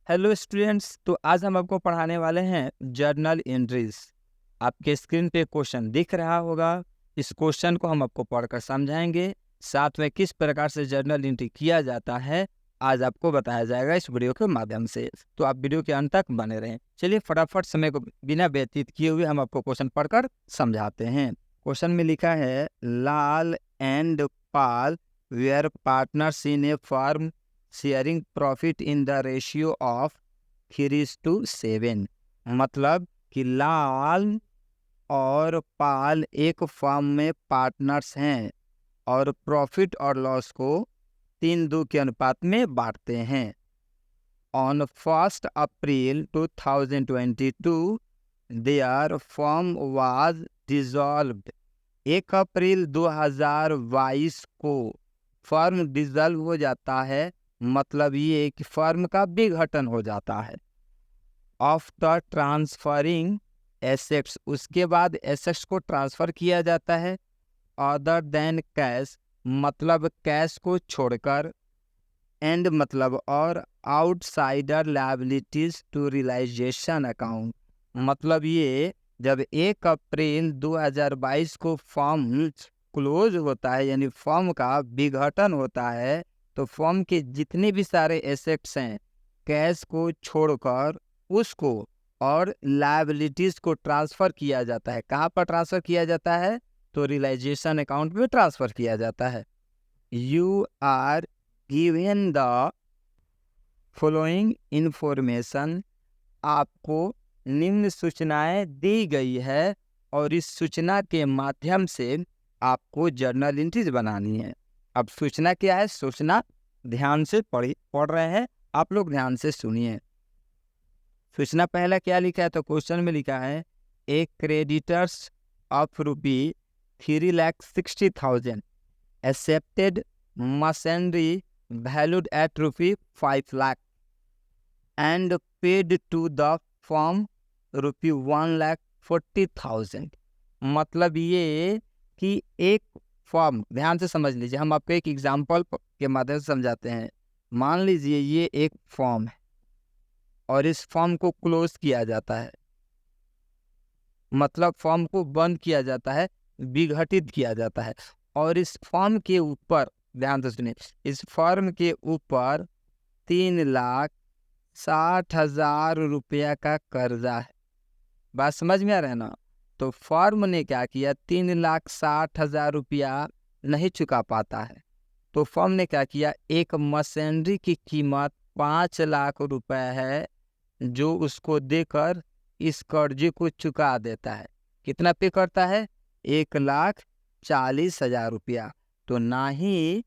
Hello students, तो आज हम आपको पढ़ाने वाले हैं जर्नल एंट्रीज। आपके स्क्रीन पे क्वेश्चन दिख रहा होगा। इस क्वेश्चन को हम आपको पढ़कर समझाएंगे, साथ में किस प्रकार से जर्नल एंट्री किया जाता है आज आपको बताया जाएगा इस वीडियो के माध्यम से। तो आप वीडियो के अंत तक बने रहें। चलिए फटाफट समय को बिना व्यतीत किए हुए हम आपको क्वेश्चन पढ़कर समझाते हैं। क्वेश्चन में लिखा है, Lal and Pal were partners in a firm sharing profit in the ratio of 3:7। मतलब कि लाल और पाल एक फर्म में पार्टनर्स हैं और प्रॉफिट और लॉस को 3:2 के अनुपात में बांटते हैं। On 1 April 2022 their firm was dissolved. 1 अप्रैल 2022 को फर्म डिसॉल्व हो जाता है। मतलब ये कि फर्म का विघटन हो जाता है। आफ्टर ट्रांसफरिंग एसेट्स, उसके बाद एसेट्स को ट्रांसफर किया जाता है। अदर देन कैश, मतलब कैश को छोड़कर। एंड मतलब और outsider liabilities to realisation account. मतलब ये जब 1 अप्रैल 2022 को फर्म क्लोज होता है, यानी फर्म का विघटन होता है, तो फर्म के जितने भी सारे एसेट्स हैं कैश को छोड़कर उसको और लायबिलिटीज को ट्रांसफर किया जाता है। कहाँ पर ट्रांसफर किया जाता है? तो रियलाइजेशन अकाउंट में ट्रांसफर किया जाता है। You are given the following information. आपको निम्न सूचनाएं दी गई है और इस सूचना के माध्यम से आपको जर्नल एंट्रीज बनानी है। अब सूचना क्या है? सूचना ध्यान से पढ़ रहे हैं आप लोग, ध्यान से सुनिए। सूचना पहला क्या लिखा है? तो क्वेश्चन में लिखा है, एक creditors of ₹3,60,000 accepted machinery valued at ₹5 lakh and paid to the firm ₹1,40,000। मतलब ये कि एक फर्म, ध्यान से समझ लीजिए, हम आपको एक एग्जांपल के माध्यम से समझाते हैं। मान लीजिए ये एक फर्म है और इस फर्म को क्लोज किया जाता है, मतलब फर्म को बंद किया जाता है, विघटित किया जाता है। और इस फर्म के ऊपर, ध्यान से सुनिए, इस फर्म के ऊपर 3,60,000 रुपया का कर्जा है। बात समझ में आ रहा है ना? तो फर्म ने क्या किया? 3,60,000 रुपया नहीं चुका पाता है, तो फर्म ने क्या किया? एक मशीनरी की कीमत 5 लाख रुपए है जो उसको देकर इस कर्जे को चुका देता है। कितना पे करता है? 1,40,000 रुपया। तो ना ही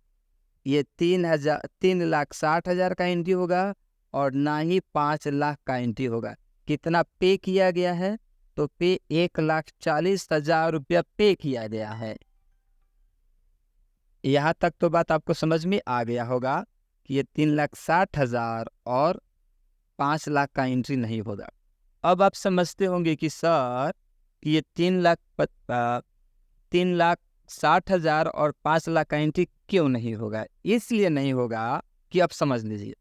ये 3,60,000 का एंट्री होगा और ना ही 5 लाख का एंट्री होगा। कितना पे किया गया है? तो पे 1,40,000 रुपया पे किया गया है। यहाँ तक तो बात आपको समझ में आ गया होगा कि ये 3,60,000 और 5 लाख का एंट्री नहीं होगा। अब आप समझते होंगे कि सर कि ये 3,60,000 और 5 लाख का एंट्री क्यों नहीं होगा? इसलिए नहीं होगा कि आप समझ लीजिए,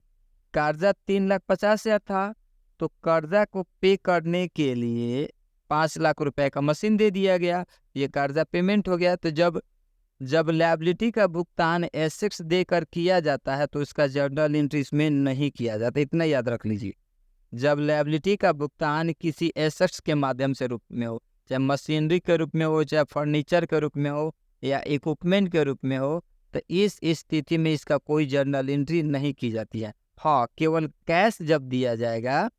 कर्जा 3,50,000 था, तो कर्जा को पे करने के लिए 5 लाख रुपए का मशीन दे दिया गया, ये कर्जा पेमेंट हो गया। तो जब लायबिलिटी का भुगतान एसेट्स देकर किया जाता है तो इसका जर्नल एंट्री इसमें नहीं किया जाता। इतना याद रख लीजिए, जब लायबिलिटी का भुगतान किसी एसेट्स के माध्यम से रूप में हो, चाहे मशीनरी के रूप में हो, चाहे फर्नीचर के रूप में हो, या इक्विपमेंट के रूप में हो, तो इस स्थिति में इसका कोई जर्नल एंट्री नहीं की जाती है। हाँ, केवल कैश जब दिया जाएगा,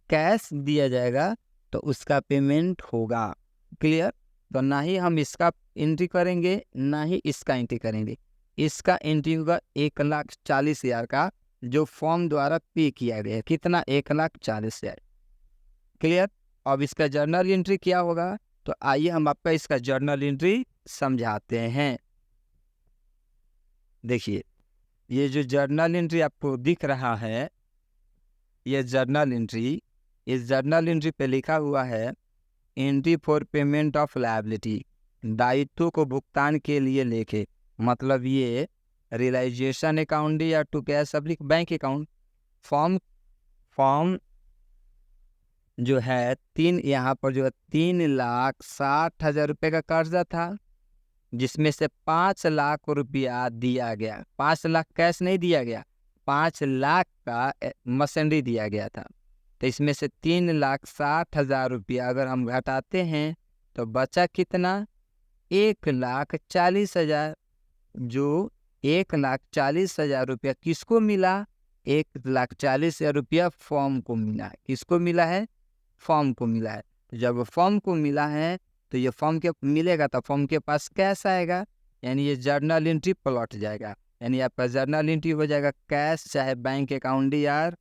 कैश दिया जाएगा तो उसका पेमेंट होगा। क्लियर? तो ना ही हम इसका एंट्री करेंगे, ना ही इसका एंट्री करेंगे। इसका एंट्री होगा 1,40,000 का, जो फॉर्म द्वारा पे किया गया है। कितना? 1,40,000। क्लियर? अब इसका जर्नल एंट्री क्या होगा? तो आइए हम आपका इसका जर्नल एंट्री समझाते हैं। देखिए, ये जो जर्नल एंट्री आपको दिख रहा है, ये जर्नल एंट्री, इस जर्नल एंट्री पे लिखा हुआ है, entry for payment of liability, दायित्व को भुगतान के लिए लेके। मतलब ये रियलाइजेशन अकाउंट या to cash public bank account. Form form जो है यहाँ पर जो है 3,60,000 रुपये का कर्जा था, जिसमें से 5 लाख रुपया दिया गया। 5 लाख कैश नहीं दिया गया, 5 लाख का मशीनरी दिया गया था। तो इसमें से 3,60,000 रुपया अगर हम घटाते हैं तो बचा कितना, 1,40,000। जो 1,40,000 रुपया किसको मिला, 1,40,000 रुपया फॉर्म को मिला है। किसको मिला है, फॉर्म को मिला है। तो जब फॉर्म को मिला है तो ये फॉर्म के मिलेगा तो फॉर्म के पास कैश आएगा, यानी ये जर्नल एंट्री पलट जाएगा। यानी आपका जर्नल एंट्री हो जाएगा कैश चाहे बैंक अकाउंट यार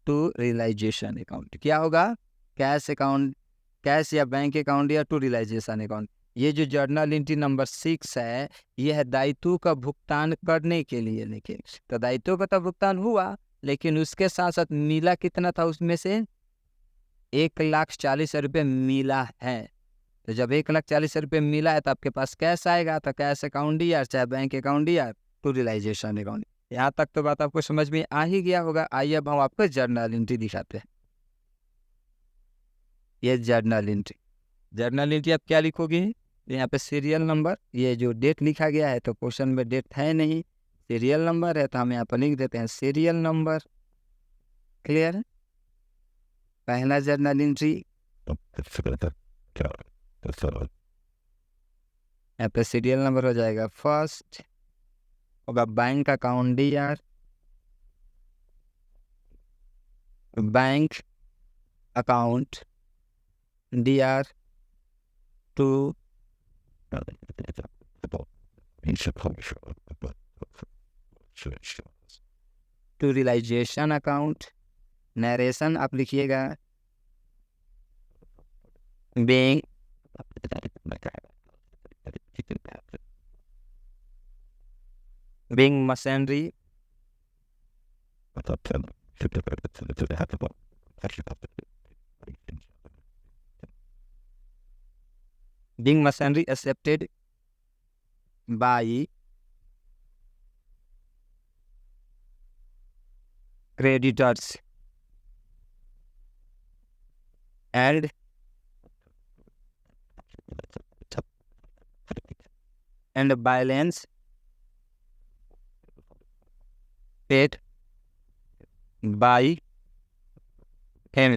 टू रियलाइजेशन अकाउंट। क्या होगा, कैश अकाउंट, कैश या बैंक अकाउंट या टू रियलाइजेशन अकाउंट। ये जो जर्नल एंट्री नंबर 6 है, ये है दायित्व का भुगतान करने के लिए। लेकिन तो दायित्व का तो भुगतान हुआ, लेकिन उसके साथ साथ मिला कितना था, उसमें से 1,40,000 रुपये मिला है। तो जब 1,40,000 रुपये मिला है तो आपके पास कैश आएगा, तो कैश अकाउंट या चाहे बैंक अकाउंट या टू रियलाइजेशन अकाउंट। यहाँ तक तो बात आपको समझ में आ ही गया होगा। आइए अब हम आपको जर्नल एंट्री दिखाते हैं। ये जर्नल एंट्री, जर्नल एंट्री आप क्या लिखोगे, यहाँ पे सीरियल नंबर, ये जो डेट लिखा गया है तो क्वेश्चन में डेट है नहीं, सीरियल नंबर है तो हम यहाँ पर लिख देते हैं सीरियल नंबर। क्लियर है, पहला जर्नल एंट्री यहाँ पे सीरियल नंबर हो जाएगा। फर्स्ट होगा बैंक अकाउंट यार, bank account DR to realisation account. Narration आप लिखिएगा bank machinery being machinery accepted by creditors and balance paid by him।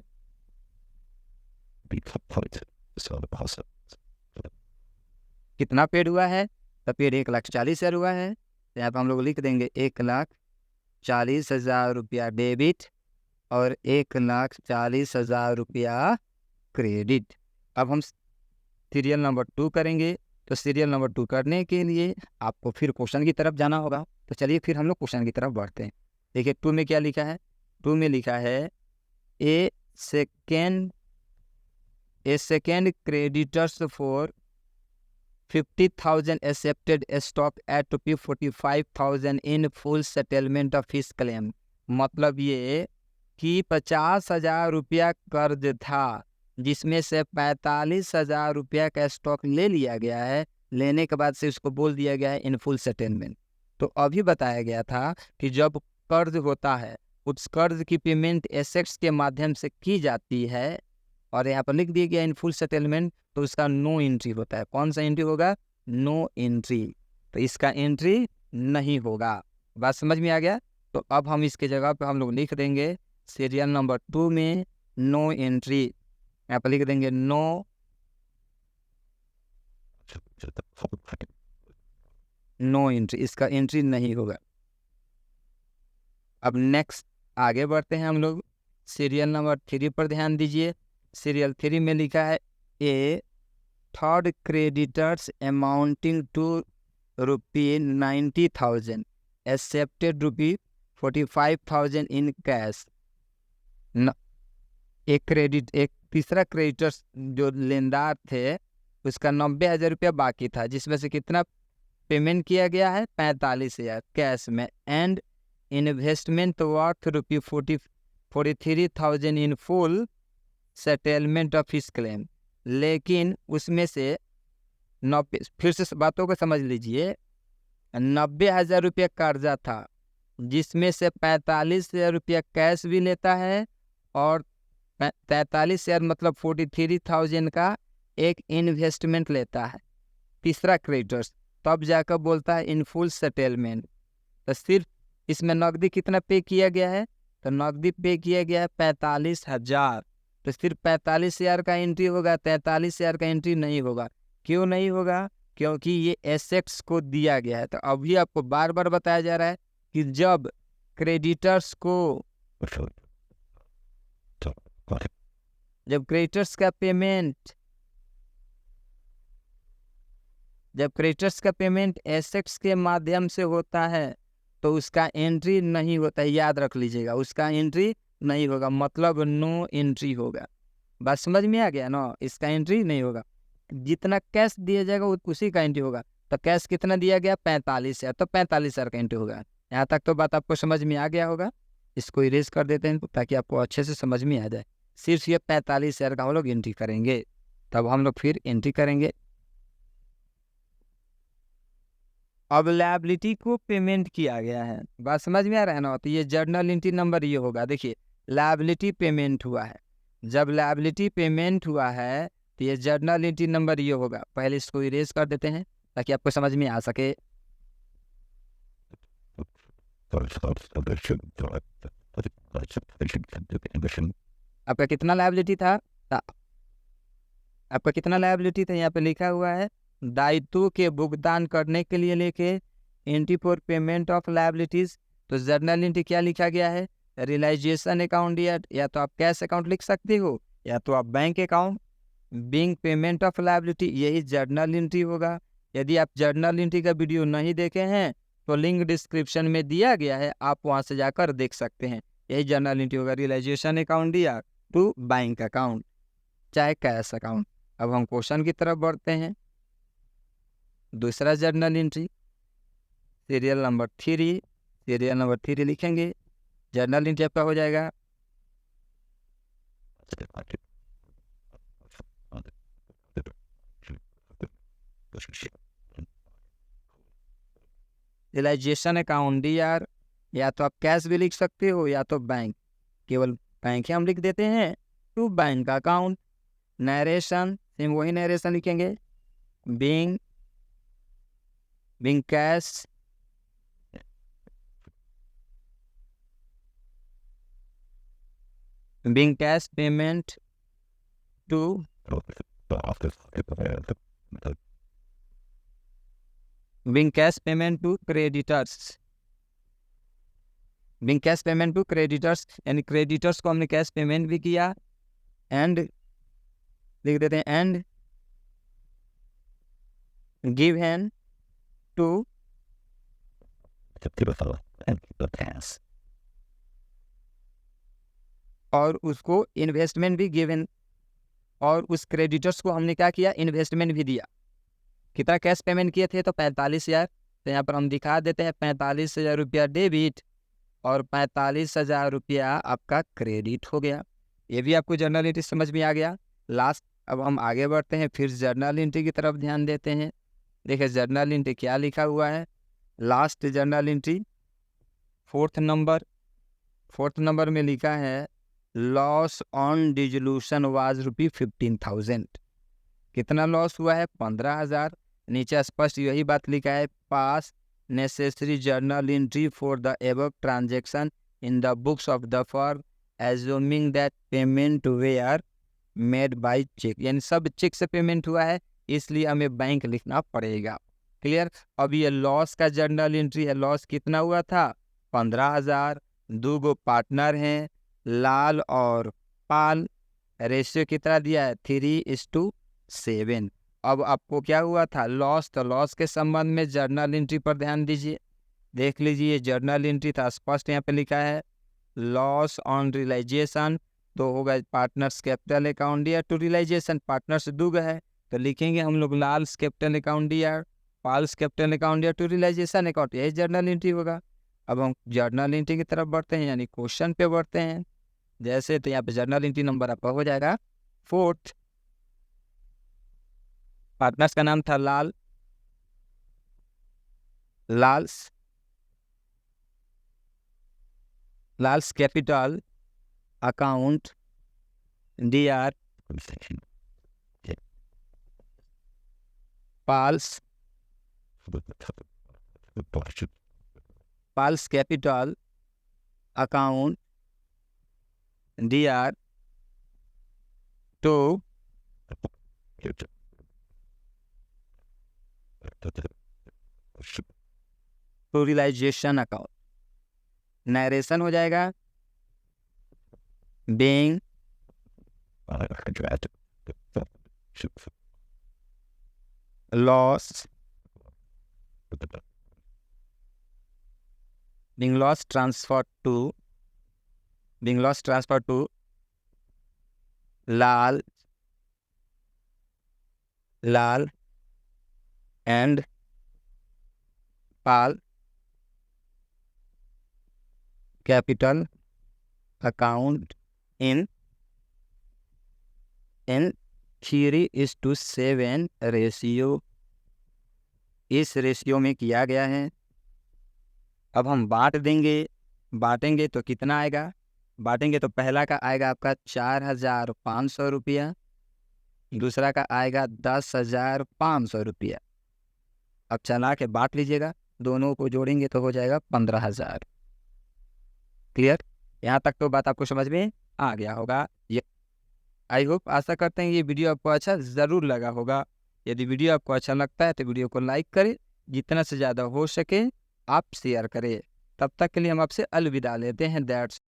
कितना पेड हुआ है, तो पेड 1,40,000 हुआ है। तो यहाँ पर हम लोग लिख देंगे 1,40,000 रुपया डेबिट और 1,40,000 रुपया क्रेडिट। अब हम सीरियल नंबर 2 करेंगे। तो सीरियल नंबर 2 करने के लिए आपको फिर क्वेश्चन की तरफ जाना होगा। तो चलिए फिर हम लोग क्वेश्चन की तरफ बढ़ते हैं। देखिए 2 में क्या लिखा है, 2 में लिखा है a second creditors for 50,000 accepted stock at ₹45,000 in full settlement of his claim। मतलब ये कि 50,000 रुपया कर्ज था, जिसमें से 45,000 रुपया का स्टॉक ले लिया गया है। लेने के बाद से उसको बोल दिया गया है इन फुल सेटलमेंट। तो अभी बताया गया था कि जब कर्ज होता है उस कर्ज की पेमेंट एसेट्स के माध्यम से की जाती है, और यहाँ पर लिख दिया गया इन फुल सेटलमेंट, तो उसका नो एंट्री होता है। कौन सा एंट्री होगा, नो एंट्री। तो इसका एंट्री नहीं होगा। बात समझ में आ गया। तो अब हम इसके जगह पे हम लोग लिख देंगे सीरियल नंबर 2 में नो एंट्री। यहाँ पर लिख देंगे नो एंट्री, इसका एंट्री नहीं होगा। अब नेक्स्ट आगे बढ़ते हैं हम लोग। सीरियल नंबर 3 पर ध्यान दीजिए। सीरियल 3 में लिखा है a third creditors amounting to ₹90,000 accepted ₹45,000 in cash. एक तीसरा क्रेडिटर्स जो लेनदार थे उसका 90,000 रुपया बाकी था, जिसमें से कितना पेमेंट किया गया है, 45,000 कैश में। And investment worth ₹43,000 in full settlement of his claim. लेकिन उसमें से 90, फिर से बातों को समझ लीजिए, 90,000 रुपया कर्जा था, जिसमें से 45,000 रुपया कैश भी लेता है और 43 शेयर मतलब 43,000 का एक इन्वेस्टमेंट लेता है। तीसरा क्रेडिटर्स, तब जाकर बोलता है इन फुल सेटलमेंट। तो सिर्फ इसमें नकदी कितना पे किया गया है, तो नकदी पे किया गया है 45,000। तो सिर्फ 45,000 का एंट्री होगा, 43,000 का एंट्री नहीं होगा। क्यों नहीं होगा? क्योंकि ये एसेट्स को दिया गया है। तो अभी आपको बार बार बताया जा रहा है कि जब क्रेडिटर्स को जब क्रेडिटर्स का पेमेंट एसेट्स के माध्यम से होता है तो उसका एंट्री नहीं होता है। याद रख लीजिएगा, उसका एंट्री नहीं होगा, मतलब नो एंट्री होगा। बात समझ में आ गया ना? इसका एंट्री नहीं होगा। जितना कैश दिया जाएगा उसी का एंट्री होगा। तो कैश कितना दिया गया? 45,000, तो 45,000 का एंट्री होगा। यहाँ तक तो बात आपको समझ में आ गया होगा। इसको इरेज कर देते हैं ताकि आपको अच्छे से समझ में आ जाए। सिर्फ ये 45,000 का हम लोग एंट्री करेंगे, तब हम लोग फिर एंट्री करेंगे। अब लायबिलिटी को पेमेंट किया गया है, बात समझ में आ रहा है ना? तो ये जर्नल एंट्री नंबर ये होगा। देखिए, लायबिलिटी पेमेंट हुआ है। जब लायबिलिटी पेमेंट हुआ है तो ये जर्नल एंट्री नंबर ये होगा। पहले इसको इरेज कर देते हैं ताकि आपको समझ में आ सके। आपका कितना लायबिलिटी था? आपका कितना लायबिलिटी था? यहाँ पे लिखा हुआ है दायित्व के भुगतान करने के लिए लेके entry for payment of liabilities. तो जर्नल एंट्री क्या लिखा गया है? रियलाइजेशन अकाउंट, या तो आप कैश अकाउंट लिख सकते हो या तो आप bank account. Being payment of liability, यही जर्नल एंट्री होगा। यदि आप जर्नल एंट्री का वीडियो नहीं देखे हैं तो लिंक डिस्क्रिप्शन में दिया गया है, आप वहां से जाकर देख सकते हैं। यही जर्नल एंट्री होगा, रियलाइजेशन अकाउंट दिया टू बैंक अकाउंट चाहे कैश अकाउंट। अब हम क्वेश्चन की तरफ बढ़ते हैं। दूसरा जर्नल एंट्री सीरियल नंबर 3 लिखेंगे। जर्नल एंट्री आपका हो जाएगा रियलाइजेशन अकाउंट डीआर, या तो आप कैश भी लिख सकते हो या तो बैंक। केवल बैंक ही हम लिख देते हैं to bank account. Narration same वही नरेशन लिखेंगे। Being cash payment to creditors. Being cash payment to creditors, यानी क्रेडिटर्स को हमने कैश पेमेंट भी किया। एंड लिख देते हैं एंड गिवन टू और उसको इन्वेस्टमेंट भी गिवन, और उस क्रेडिटर्स को हमने क्या किया? इन्वेस्टमेंट भी दिया। कितना कैश पेमेंट किए थे? तो 45,000। तो यहाँ पर हम दिखा देते हैं 45,000 रुपया डेबिट और 45,000 रुपया आपका क्रेडिट हो गया। ये भी आपको जर्नल एंट्री समझ में आ गया। लास्ट, अब हम आगे बढ़ते हैं, फिर जर्नल एंट्री की तरफ ध्यान देते हैं। देखिए जर्नल एंट्री क्या लिखा हुआ है। Last journal entry fourth number में लिखा है लॉस ऑन डिसोल्यूशन वाज ₹15,000। कितना लॉस हुआ है? 15,000। नीचे स्पष्ट यही बात लिखा है, pass necessary journal entry for the above transaction in the books of the firm assuming that payment were made by cheque, यानी सब चेक से पेमेंट हुआ है इसलिए हमें बैंक लिखना पड़ेगा। क्लियर? अब ये लॉस का जर्नल एंट्री है। लॉस कितना हुआ था? 15,000। 2 पार्टनर हैं, लाल और पाल। रेशियो कितना दिया है? 3:7। अब आपको क्या हुआ था? लॉस। तो लॉस के संबंध में जर्नल एंट्री पर ध्यान दीजिए। देख लीजिए जर्नल एंट्री था, स्पष्ट यहाँ पे लिखा है लॉस ऑन रियलाइजेशन। तो होगा पार्टनर्स कैपिटल अकाउंट या टू रियलाइजेशन। पार्टनर्स डूब है तो लिखेंगे हम लोग लाल्स कैपिटल अकाउंट या पाल्स कैपिटल अकाउंट या टू रियलाइजेशन अकाउंट, यही जर्नल एंट्री होगा। अब हम जर्नल एंट्री की तरफ बढ़ते हैं, यानी क्वेश्चन पे बढ़ते हैं। जैसे तो यहाँ पे जर्नल एंट्री नंबर आपका हो जाएगा 4। पार्टनर्स का नाम था Lal's capital account DR Pal's capital account DR to realisation account. Narration हो जाएगा being lost transferred to Lal and Pal capital account in 3:7 ratio. इस रेशियो में किया गया है। अब हम बांटेंगे तो कितना आएगा? बांटेंगे तो पहला का आएगा आपका 4,500 रुपया, दूसरा का आएगा 10,500 रुपया। अब चला के बांट लीजिएगा, दोनों को जोड़ेंगे तो हो जाएगा 15,000। क्लियर? यहाँ तक तो बात आपको समझ में आ गया होगा। ये आई होप, आशा करते हैं ये वीडियो आपको अच्छा ज़रूर लगा होगा। यदि वीडियो आपको अच्छा लगता है तो वीडियो को लाइक करें, जितना से ज़्यादा हो सके आप शेयर करें। तब तक के लिए हम आपसे अलविदा लेते हैं। दैट्स